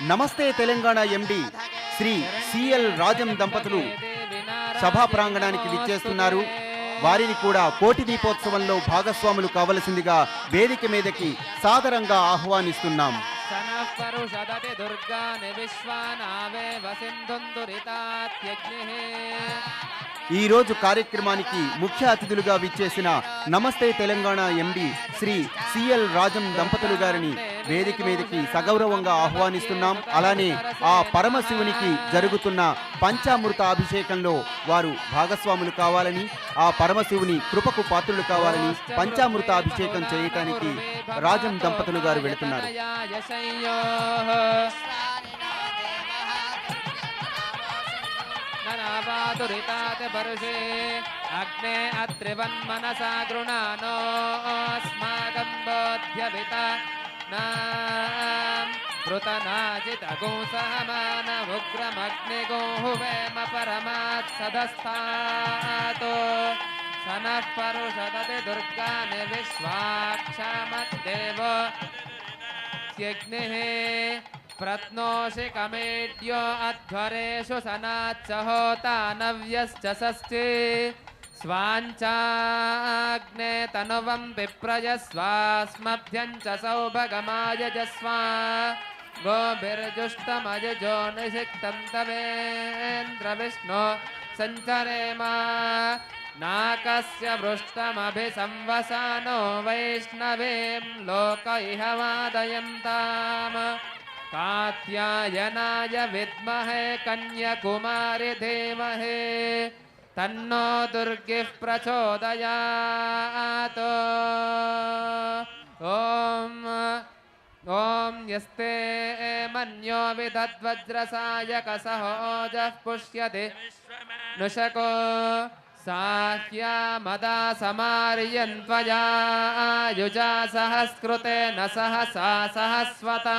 నమస్తే తెలంగాణ ఎండి శ్రీ సిఎల్ రాజం దంపతులు సభా ప్రాంగణానికి విచ్చేస్తున్నారు. వారిని కూడా కోటి దీపోత్సవంలో భాగస్వాములు కావలసిందిగా వేదిక మీదకి సాదరంగా ఆహ్వానిస్తున్నాం. ఈ రోజు కార్యక్రమానికి ముఖ్య అతిథులుగా విచ్చేసిన నమస్తే తెలంగాణ ఎండి శ్రీ సిఎల్ రాజం దంపతులు గారిని వేదిక మీదకి సగౌరవంగా ఆహ్వానిస్తున్నాం. అలానే ఆ పరమశివునికి జరుగుతున్న పంచామృత అభిషేకంలో వారు భాగస్వాములు కావాలని, ఆ పరమశివుని కృపకు పాత్రులు కావాలని పంచామృత అభిషేకం చేయటానికి రాజం దంపతులు గారు వెళుతున్నారు. అగ్నే అత్రివన్మనసా గృణానో అస్మాకం బోధ్యవిత పృతనాజితగో సహమానముగ్రమగ్నిగో హువేమ పరమాత్సదస్థాతో సనః పరుషదతి దుర్గాని విశ్వాక్షమద్దేవ యజ్ఞః ప్రత్నోషి కమేడ్యో అధ్వరేషు సనాత్సహోతానవ్యశ్చ షష్ఠి స్వాంచాగ్నే తనువం విప్రయస్వాస్మభ్యం చ సౌభగమాయజస్వ గోభిర్జుష్టమయజో నిషిక్తం తవేంద్ర విష్ణు సంచరేమ నాకస్య వృష్టమభిసంవసానో వైష్ణవేం లోక ఇహ వాదయంతాం కాత్యాయనాయ విద్మహే కన్యాకుమారి ధీమహి తన్నో దుర్గిః ప్రచోదయాత్. ఓం ఓం యస్తే మన్యో విదద్వజ్రసాయక సహోజః పుష్యతి నుషకో సాహ్యామదా సమార్యంత్వయా యుజా సహస్కృతేన సహసా సహస్వతా.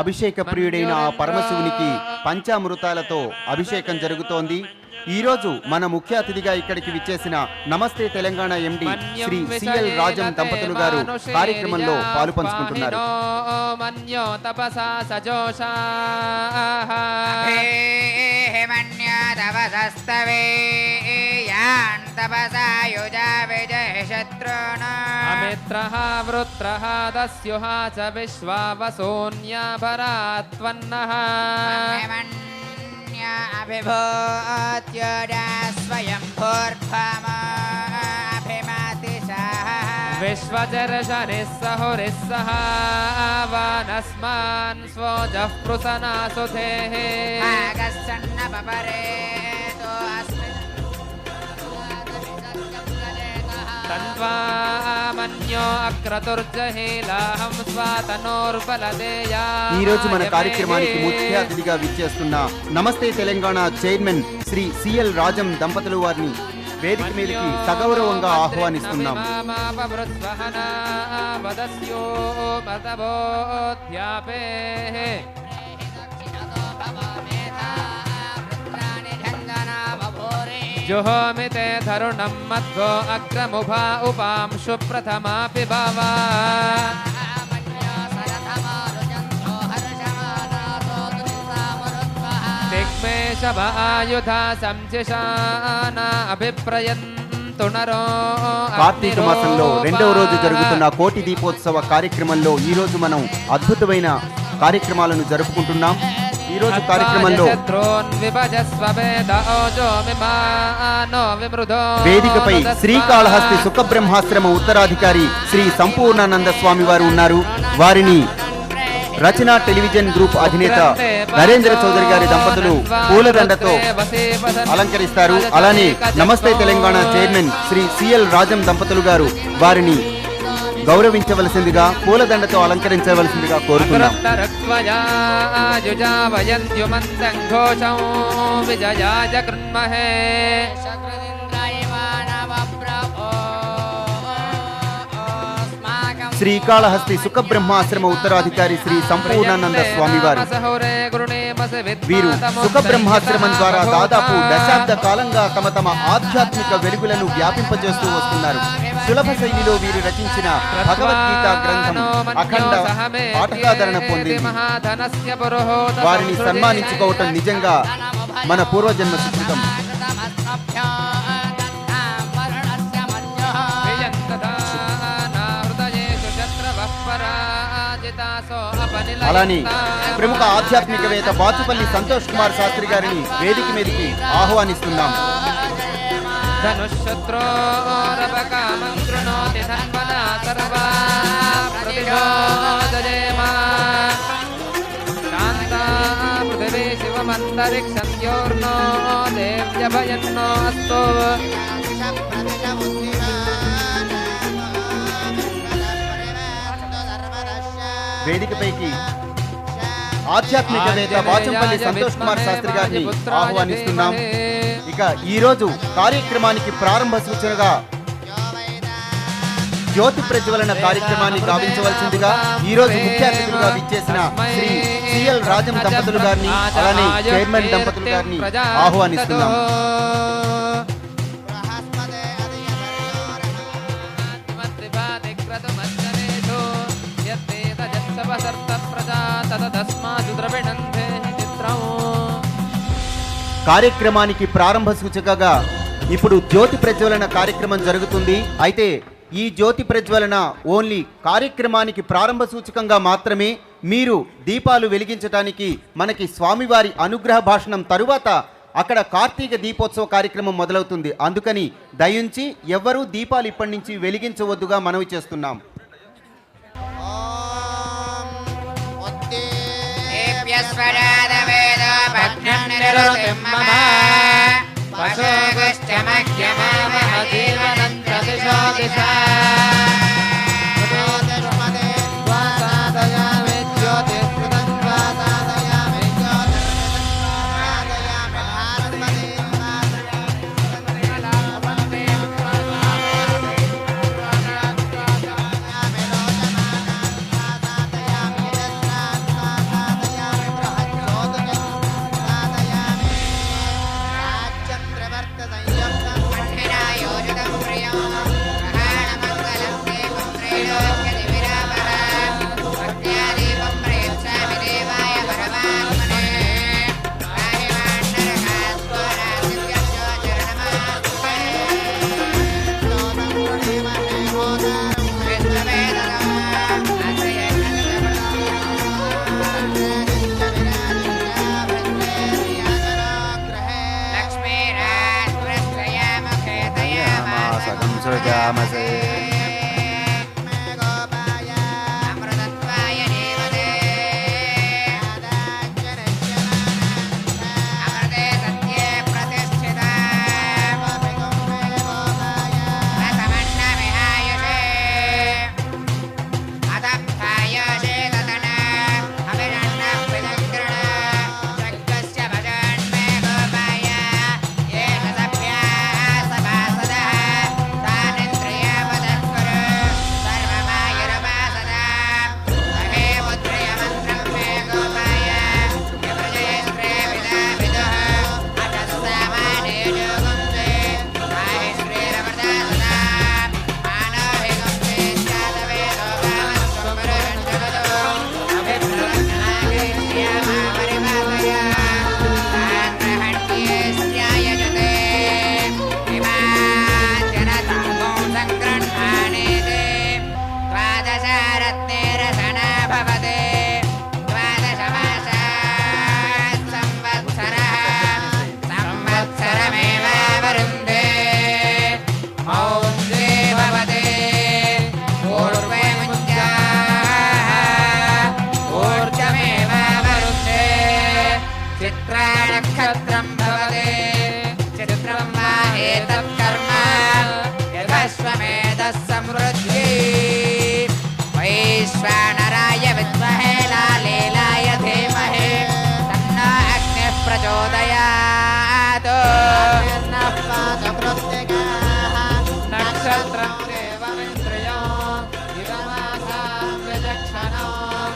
అభిషేక ప్రియుడైన ఆ పరమశివునికి పంచామృతాలతో అభిషేకం జరుగుతోంది. ఈ రోజు మన ముఖ్య అతిథిగా ఇక్కడికి విచ్చేసిన నమస్తే తెలంగాణ ఎండి శ్రీ సిఎల్ రాజం దంపతులు గారు కార్యక్రమంలో పాలు పంచుకుంటున్నారు. అమిత్రః వృత్రః దస్యుః చ విశ్వావసోన్యాభరాత్వన్నః స్వయం విశ్వజర్షనిః సహురిస్సహ వానస్మాన్ స్వోజః పృసనాసుధేః తన్వామన్యో అక్రతుర్జహీలాహం స్వాతనోర్బలదేయా. ఈ రోజు మన కార్యక్రమానికి ముఖ్య అతిథిగా విచ్చేస్తున్న నమస్తే తెలంగాణ చైర్మన్ శ్రీ సిఎల్ రాజం దంపతులు వారిని వేదిక మీదకి సగౌరవంగా ఆహ్వానిస్తున్నాం. జుహోమితే ధరుణం మధ్వో అగ్రముభా ఉపాంశు ప్రథమాపి భావా దిగ్మేషవ ఆయుధా సంశిషాన అభిప్రయంతు నరో. కార్తీక మాసంలో రెండవ రోజు జరుగుతున్న కోటి దీపోత్సవ కార్యక్రమంలో ఈ రోజు మనం అద్భుతమైన కార్యక్రమాలను జరుపుకుంటున్నాం. ఈ రోజు కార్యక్రమంలో వేదికపై శ్రీకాళహస్తి సుఖబ్రహ్మాశ్రమ ఉత్తరాధికారి శ్రీ సంపూర్ణానంద స్వామి వారు ఉన్నారు. వారిని రచనా టెలివిజన్ గ్రూప్ అధినేత నరేంద్ర చౌదరి గారి దంపతులు పూలదండతో అలంకరిస్తారు. అలానే నమస్తే తెలంగాణ చైర్మన్ శ్రీ సిఎల్ రాజం దంపతులు గారు వారిని గౌరవించవలసిందిగా పూలదండతో అలంకరించవలసిందిగా కోరుతున్నాం. శ్రీకాళహస్తి సుఖబ్రహ్మాశ్రమ ఉత్తరాధికారి శ్రీ సంపూర్ణానంద స్వామి వారు వీరు సుఖబ్రహ్మాశ్రమం ద్వారా దాదాపు దశాబ్ద కాలంగా తమ తమ ఆధ్యాత్మిక వెలుగులను వ్యాపింపజేస్తూ వస్తున్నారు. సులభ శైలిలో వీరు రచించిన భగవద్గీత గ్రంథం అఖండ పాఠకాదరణ పొందింది. వారిని సన్మానించుకోవటం నిజంగా మన పూర్వజన్మ సుకృతం. అలానే ప్రముఖ ఆధ్యాత్మికవేత్త బాచుపల్లి సంతోష్ కుమార్ శాస్త్రి గారిని వేదిక మీదకి ఆహ్వానిస్తున్నాం. వేదికపైకి ఆధ్యాత్మికవేత్త బాచంపల్లి సంతోష్ కుమార్ శాస్త్రి గారిని ఆహ్వానిస్తున్నాం. ఇక ఈ రోజు కార్యక్రమానికి ప్రారంభ సూచనగా జ్యోతి ప్రజ్వలన కార్యక్రమాన్ని గావించవలసిందిగా ఈ రోజు ముఖ్య అతిథులుగా విచ్చేసిన శ్రీ సిఎల్ రాజం దంపతులు గారిని అలానే చైర్మన్ దంపతులు గారిని ఆహ్వానిస్తున్నాం. కార్యక్రమానికి ప్రారంభ సూచకగా ఇప్పుడు జ్యోతి ప్రజ్వలన కార్యక్రమం జరుగుతుంది. అయితే ఈ జ్యోతి ప్రజ్వలన ఓన్లీ కార్యక్రమానికి ప్రారంభ సూచకంగా మాత్రమే. మీరు దీపాలు వెలిగించడానికి మనకి స్వామివారి అనుగ్రహ భాషణం తరువాత అక్కడ కార్తీక దీపోత్సవ కార్యక్రమం మొదలవుతుంది. అందుకని దయించి ఎవ్వరూ దీపాలు ఇప్పటి నుంచి వెలిగించవద్దుగా మనవి చేస్తున్నాం.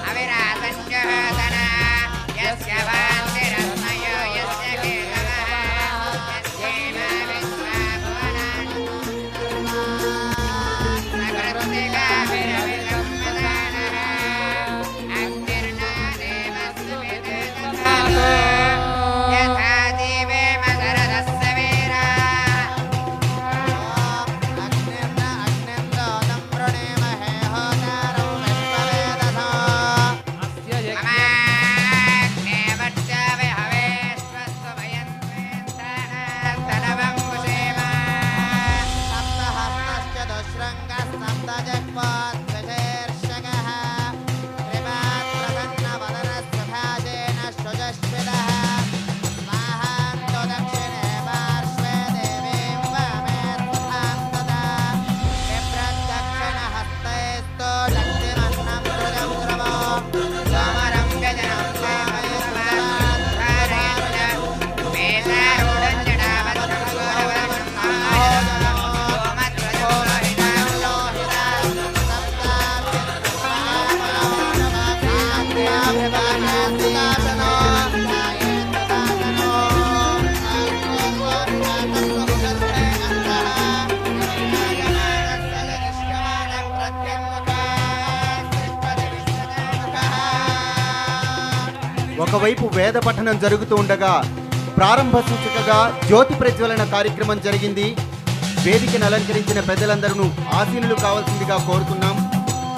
అవిరాతంజ యస్య వాంతి ఒకవైపు వేద పఠనం జరుగుతూ ఉండగా ప్రారంభ సూచికగా జ్యోతి ప్రజ్వలన కార్యక్రమం జరిగింది. వేదికను అలంకరించిన పెద్దలందరూ ఆసీనులు కావాల్సిందిగా కోరుతున్నాం.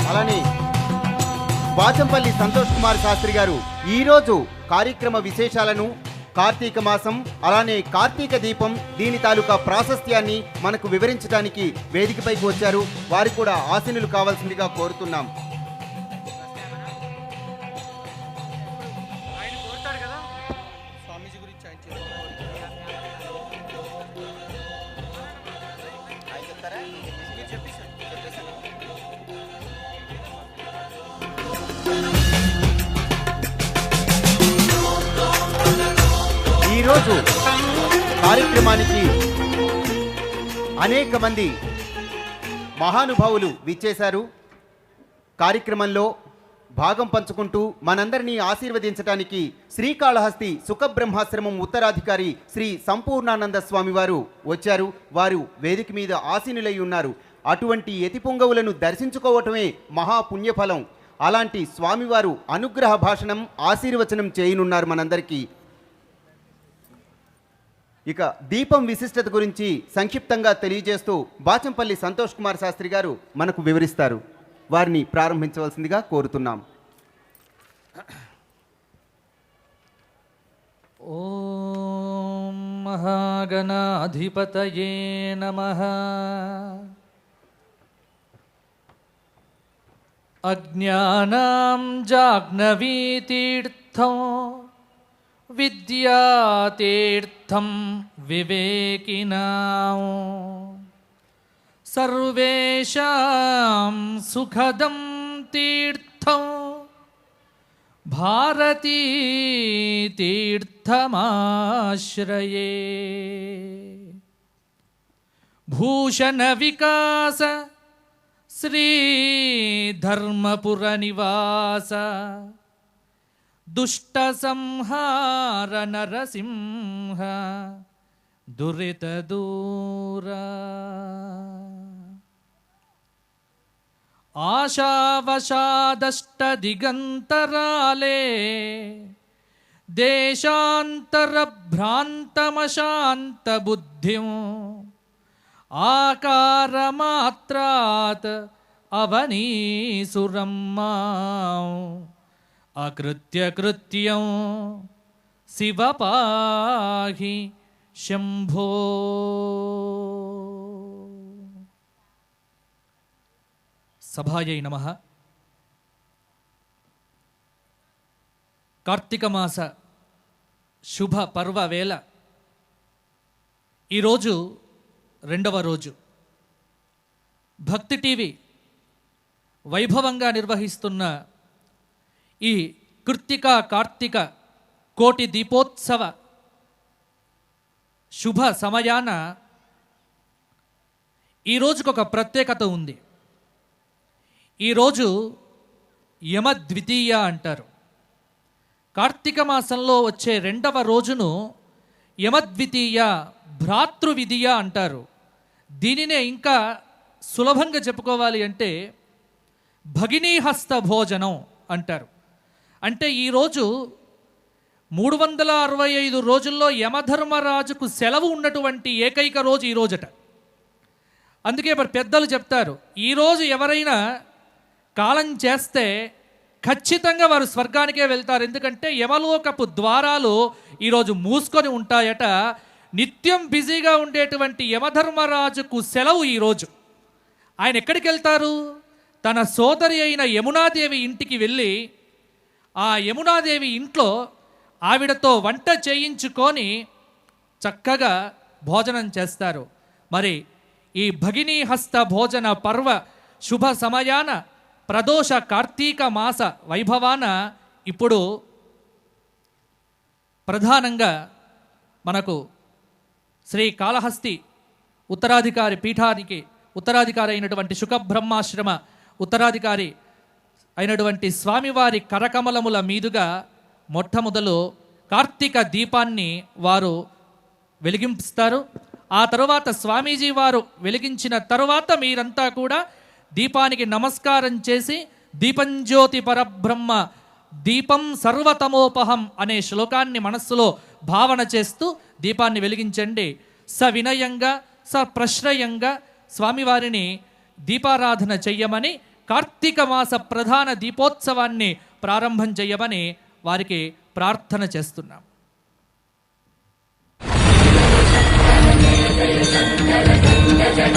అలానే బాచంపల్లి సంతోష్ కుమార్ శాస్త్రి గారు ఈరోజు కార్యక్రమ విశేషాలను, కార్తీక మాసం, అలానే కార్తీక దీపం, దీని తాలూకా ప్రాశస్త్యాన్ని మనకు వివరించడానికి వేదికపైకి వచ్చారు. వారు కూడా ఆసీనులు కావాల్సిందిగా కోరుతున్నాం. ఈరోజు కార్యక్రమానికి అనేక మంది మహానుభావులు విచ్చేశారు. కార్యక్రమంలో భాగం పంచుకుంటూ మనందరినీ ఆశీర్వదించడానికి శ్రీకాళహస్తి సుఖబ్రహ్మాశ్రమం ఉత్తరాధికారి శ్రీ సంపూర్ణానంద స్వామి వారు వచ్చారు. వారు వేదిక మీద ఆసీనులై ఉన్నారు. అటువంటి యతిపుంగవులను దర్శించుకోవటమే మహాపుణ్యఫలం. అలాంటి స్వామివారు అనుగ్రహ భాషణం, ఆశీర్వచనం చేయనున్నారు మనందరికీ. ఇక దీపం విశిష్టత గురించి సంక్షిప్తంగా తెలియజేస్తూ బాచంపల్లి సంతోష్ కుమార్ శాస్త్రి గారు మనకు వివరిస్తారు. వారిని ప్రారంభించవలసిందిగా కోరుతున్నాం. ఓం మహాగణాధిపతయే నమః. అజ్ఞానాం జాహ్నవీతీర్థం విద్యాతీర్థం వివేకినాం సర్వేషాం సుఖదం తీర్థం భారతీ తీర్థమాశ్రయే. భూషణ వికాస శ్రీ ధర్మపుర నివాస దుష్ట సంహార నరసింహ దురిత దూర. ఆశావశాదష్ట దిగంతరాలే దేశాంతర భ్రాంతమశాంత బుద్ధిం ఆకారమాత్రాత్ అవనీసురం మాం అకృత్య కృత్యం శివ పాహి శంభో. సభాయై నమః. కార్తీక మాస శుభ పర్వ వేళ ఈరోజు రెండవ రోజు. భక్తి టీవీ వైభవంగా నిర్వహిస్తున్న ఈ కృత్తికా కార్తీక కోటి దీపోత్సవ శుభ సమయాన ఈ రోజుకు ఒక ప్రత్యేకత ఉంది. ఈరోజు యమద్వితీయ అంటారు. కార్తీక మాసంలో వచ్చే రెండవ రోజును యమద్వితీయ, భ్రాతృవిధియ అంటారు. దీనినే ఇంకా సులభంగా చెప్పుకోవాలి అంటే భగినీహస్త భోజనం అంటారు. అంటే ఈరోజు 365 రోజుల్లో యమధర్మరాజుకు సెలవు ఉన్నటువంటి ఏకైక రోజు ఈ రోజట. అందుకే మరి పెద్దలు చెప్తారు, ఈరోజు ఎవరైనా కాలం చేస్తే ఖచ్చితంగా వారు స్వర్గానికే వెళ్తారు. ఎందుకంటే యమలోకపు ద్వారాలు ఈరోజు మూసుకొని ఉంటాయట. నిత్యం బిజీగా ఉండేటువంటి యమధర్మరాజుకు సెలవు ఈరోజు. ఆయన ఎక్కడికి వెళ్తారు? తన సోదరి అయిన యమునాదేవి ఇంటికి వెళ్ళి ఆ యమునాదేవి ఇంట్లో ఆవిడతో వంట చేయించుకొని చక్కగా భోజనం చేస్తారు. మరి ఈ భగినీహస్త భోజన పర్వ శుభ సమయాన ప్రదోష కార్తీక మాస వైభవాన ఇప్పుడు ప్రధానంగా మనకు శ్రీ కాళహస్తి ఉత్తరాధికారి పీఠానికి ఉత్తరాధికారి అయినటువంటి శుకబ్రహ్మాశ్రమ ఉత్తరాధికారి అయినటువంటి స్వామివారి కరకమలముల మీదుగా మొట్టమొదలు కార్తీక దీపాన్ని వారు వెలిగిస్తారు. ఆ తరువాత స్వామీజీ వారు వెలిగించిన తరువాత మీరంతా కూడా దీపానికి నమస్కారం చేసి దీపంజ్యోతి పరబ్రహ్మ దీపం సర్వతమోపహం అనే శ్లోకాన్ని మనస్సులో భావన చేస్తూ దీపాన్ని వెలిగించండి. సవినయంగా సప్రశ్రయంగా స్వామివారిని దీపారాధన చెయ్యమని, కార్తీక మాస ప్రధాన దీపోత్సవాన్ని ప్రారంభం చెయ్యమని వారికి ప్రార్థన చేస్తున్నాం. జయ